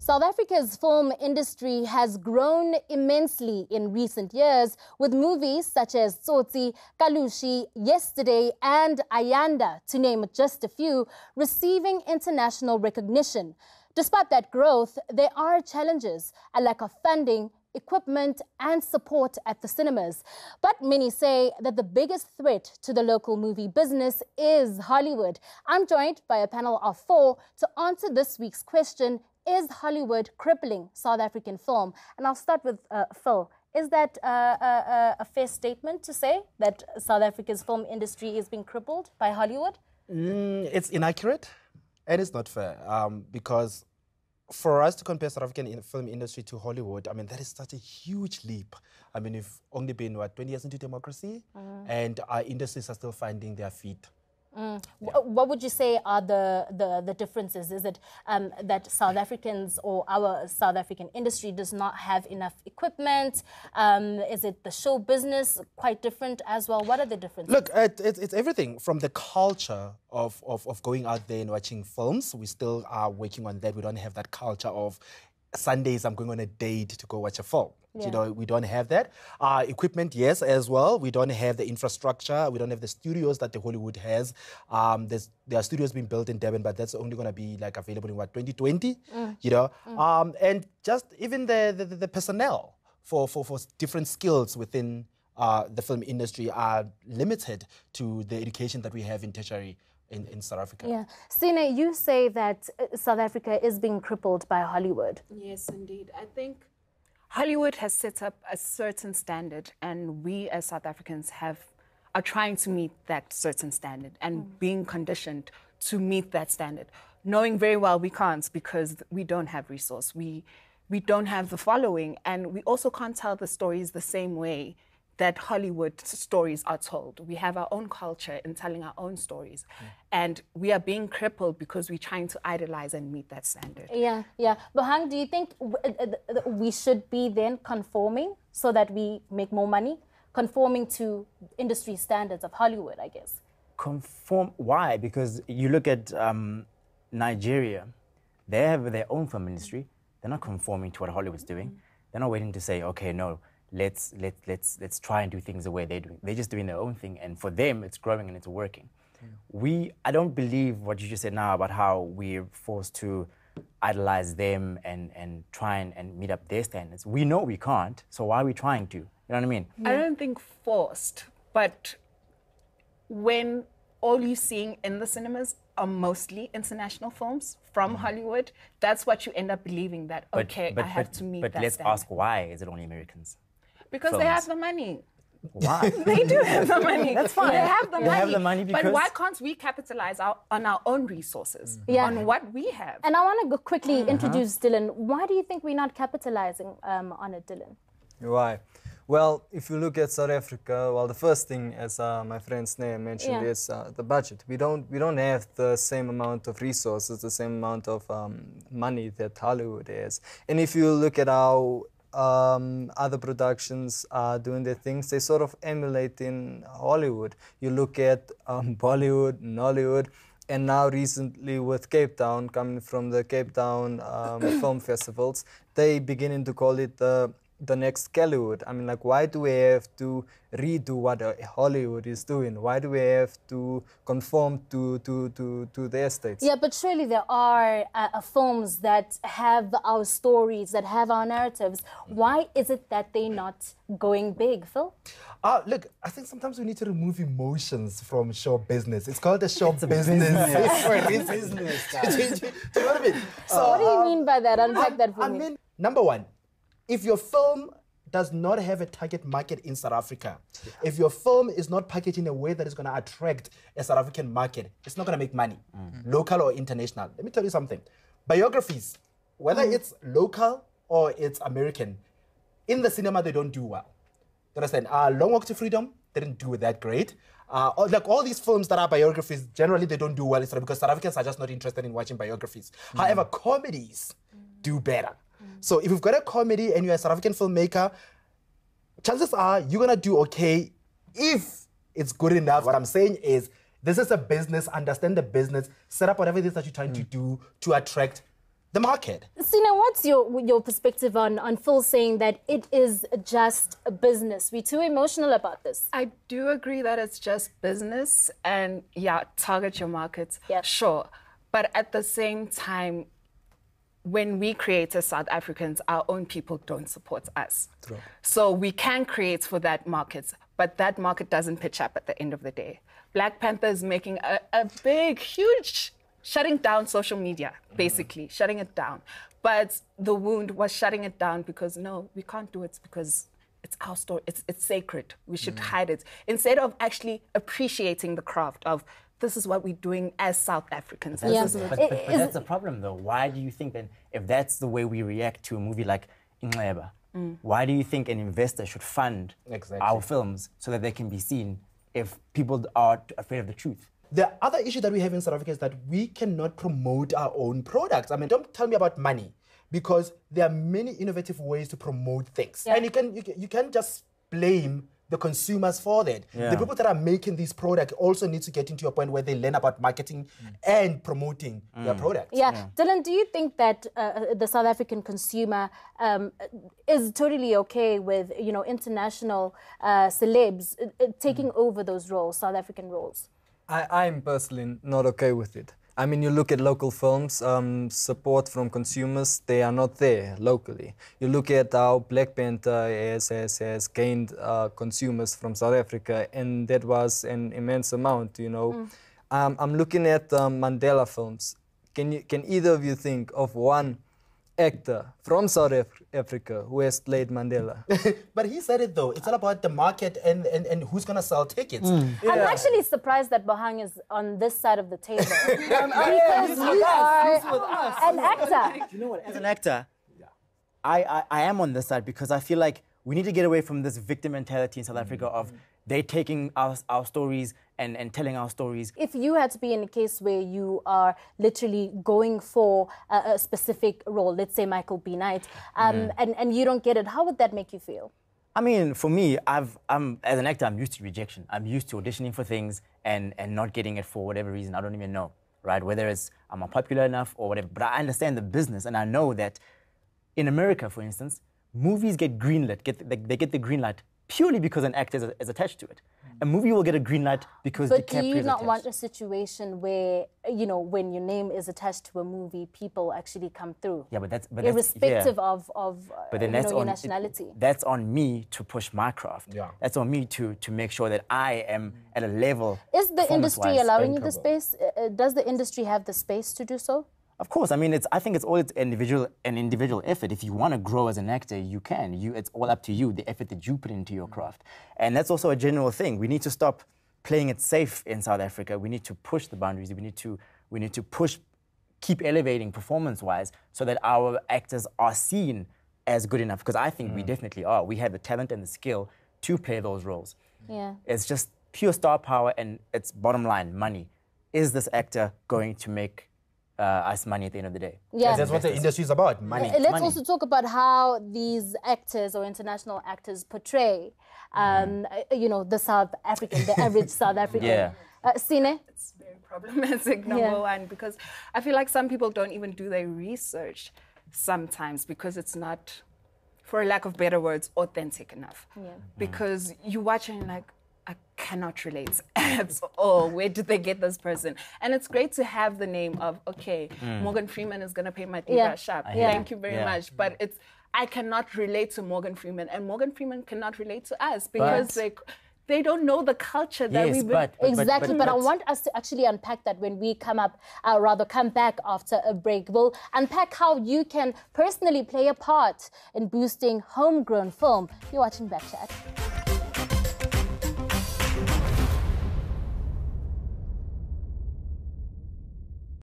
South Africa's film industry has grown immensely in recent years, with movies such as Tsotsi, Kalushi, Yesterday and Ayanda, to name just a few, receiving international recognition. Despite that growth, there are challenges: a lack of funding, equipment and support at the cinemas. But many say that the biggest threat to the local movie business is Hollywood. I'm joined by a panel of 4 to answer this week's question: is Hollywood crippling South African film? And I'll start with Phil. Is that a fair statement to say that South Africa's film industry is being crippled by Hollywood? It's inaccurate and it's not fair because for us to compare South African film industry to Hollywood, I mean, that is such a huge leap. I mean, we've only been, 20 years into democracy, and our industries are still finding their feet. Yeah. What would you say are the differences? Is it that South Africans or our South African industry does not have enough equipment? Is it the show business quite different as well? What are the differences? Look, it's everything from the culture of going out there and watching films. We still are working on that. We don't have that culture of Sundays I'm going on a date to go watch a film. Yeah. You know, we don't have that. Equipment, yes, as well. We don't have the infrastructure. We don't have the studios that the Hollywood has. There are studios being built in Durban, but that's only going to be like available in 2020. You know, and just even the personnel for different skills within the film industry are limited to the education that we have in tertiary in South Africa. Yeah. Sine, you say that South Africa is being crippled by Hollywood. Yes, indeed. I think Hollywood has set up a certain standard, and we as South Africans are trying to meet that certain standard and being conditioned to meet that standard, knowing very well we can't because we don't have resource. We don't have the following, and we also can't tell the stories the same way that Hollywood stories are told. We have our own culture in telling our own stories. And we are being crippled because we're trying to idolize and meet that standard. Yeah, yeah. Bohang, do you think we should be then conforming so that we make more money? Conforming to industry standards of Hollywood, I guess. Conform, why? Because you look at Nigeria, they have their own film industry. They're not conforming to what Hollywood's doing. They're not waiting to say, okay, no, let's try and do things the way they're doing. They're just doing their own thing, and for them, it's growing and it's working. I don't believe what you just said now about how we're forced to idolize them and try and meet up their standards. We know we can't, so why are we trying to? You know what I mean? I don't think forced, but when all you're seeing in the cinemas are mostly international films from Hollywood, that's what you end up believing, that, I have to meet that standard. But let's ask, why is it only Americans? Because they have the money. Why? They do have the money. That's fine. They have the money. They have the money because... But why can't we capitalize on our own resources, on what we have? And I want to quickly introduce Dylan. Why do you think we're not capitalizing on it, Dylan? Why? Well, if you look at South Africa, well, the first thing, as my friend Sneh mentioned, is the budget. We don't have the same amount of resources, the same amount of money that Hollywood has. And if you look at how other productions are doing their things, they sort of emulate in Hollywood. You look at Bollywood, Nollywood, and now recently with Cape Town, coming from the Cape Town film festivals, they beginning to call it the next Hollywood. I mean, like, why do we have to redo what Hollywood is doing? Why do we have to conform to their states? Yeah, but surely there are films that have our stories, that have our narratives. Why is it that they're not going big, Phil? Look, I think sometimes we need to remove emotions from show business. It's called a show business. It's business, guys. Do you know what I mean? So, what do you mean by that? Unpack that for me. I mean, number one, if your film does not have a target market in South Africa, if your film is not packaged in a way that is going to attract a South African market, it's not going to make money, local or international. Let me tell you something. Biographies, whether it's local or it's American, in the cinema, they don't do well. You understand? Long Walk to Freedom didn't do that great. Like all these films that are biographies, generally they don't do well because South Africans are just not interested in watching biographies. However, comedies do better. So if you've got a comedy and you're a South African filmmaker, chances are you're going to do okay if it's good enough. What I'm saying is, this is a business, understand the business, set up whatever it is that you're trying to do to attract the market. Sina, what's your perspective on Phil saying that it is just a business? We're too emotional about this. I do agree that it's just business and, yeah, target your markets, Yep. sure. But at the same time, when we create as South Africans, our own people don't support us. True. So we can create for that market, but that market doesn't pitch up at the end of the day. Black Panther is making a big, huge, shutting down social media, basically, shutting it down. But the wound was shutting it down because, no, we can't do it because it's our story, it's sacred. We should hide it. Instead of actually appreciating the craft of, this is what we're doing as South Africans. Yeah. But that's the problem, though. Why do you think then, if that's the way we react to a movie like Ingleba, why do you think an investor should fund our films so that they can be seen if people are afraid of the truth? The other issue that we have in South Africa is that we cannot promote our own products. I mean, don't tell me about money, because there are many innovative ways to promote things. Yeah. And you can't just blame the consumers for that. Yeah. The people that are making these products also need to get into a point where they learn about marketing and promoting their products. Yeah. Dylan, do you think that the South African consumer is totally okay with, international celebs taking over those roles, South African roles? I'm personally not okay with it. I mean, you look at local films, support from consumers, they are not there locally. You look at how Black Panther has gained consumers from South Africa, and that was an immense amount, I'm looking at Mandela films. Can either of you think of one actor from South Africa who has played Mandela? But he said it though. It's all about the market and who's going to sell tickets. I'm actually surprised that Bahang is on this side of the table. Because you are an actor. You know what? As an actor, I am on this side because I feel like we need to get away from this victim mentality in South Africa of they taking our stories and telling our stories. If you had to be in a case where you are literally going for a specific role, let's say Michael B. Knight, and you don't get it, how would that make you feel? I mean, for me, I'm as an actor, I'm used to rejection. I'm used to auditioning for things and not getting it for whatever reason. I don't even know, right? Whether it's I'm not popular enough or whatever. But I understand the business, and I know that in America, for instance, movies get greenlit. They get the green light purely because an actor is attached to it. A movie will get a green light because But DiCaprio do you is not attached. want a situation where, when your name is attached to a movie, people actually come through? Yeah, but that's irrespective of But then that's your on nationality. That's on me to push my craft. Yeah. That's on me to make sure that I am at a level. Is the industry performance-wise, allowing you the bankable. space? Does the industry have the space to do so? Of course, I mean, I think it's all an individual effort. If you want to grow as an actor, you can. It's all up to you, the effort that you put into your craft. And that's also a general thing. We need to stop playing it safe in South Africa. We need to push the boundaries. We need to push, keep elevating performance-wise so that our actors are seen as good enough. Because I think we definitely are. We have the talent and the skill to play those roles. Yeah. It's just pure star power and it's bottom line, money. Is this actor going to make us money at the end of the day? Yeah. That's what the industry is about, money. Let's money. also talk about how these actors or international actors portray, the South African, the average South African. Yeah. Sine? It's very problematic, number one, because I feel like some people don't even do their research sometimes because it's not, for lack of better words, authentic enough. Yeah. Because you watch and you're like, I cannot relate at all. Where did they get this person? And it's great to have the name of, Morgan Freeman is going to pay my diva shop. Yeah. Thank you very much. But I cannot relate to Morgan Freeman, and Morgan Freeman cannot relate to us because they don't know the culture that Yes, we've been. but Exactly, but I want us to actually unpack that when we come back after a break. We'll unpack how you can personally play a part in boosting homegrown film. You're watching BackChat.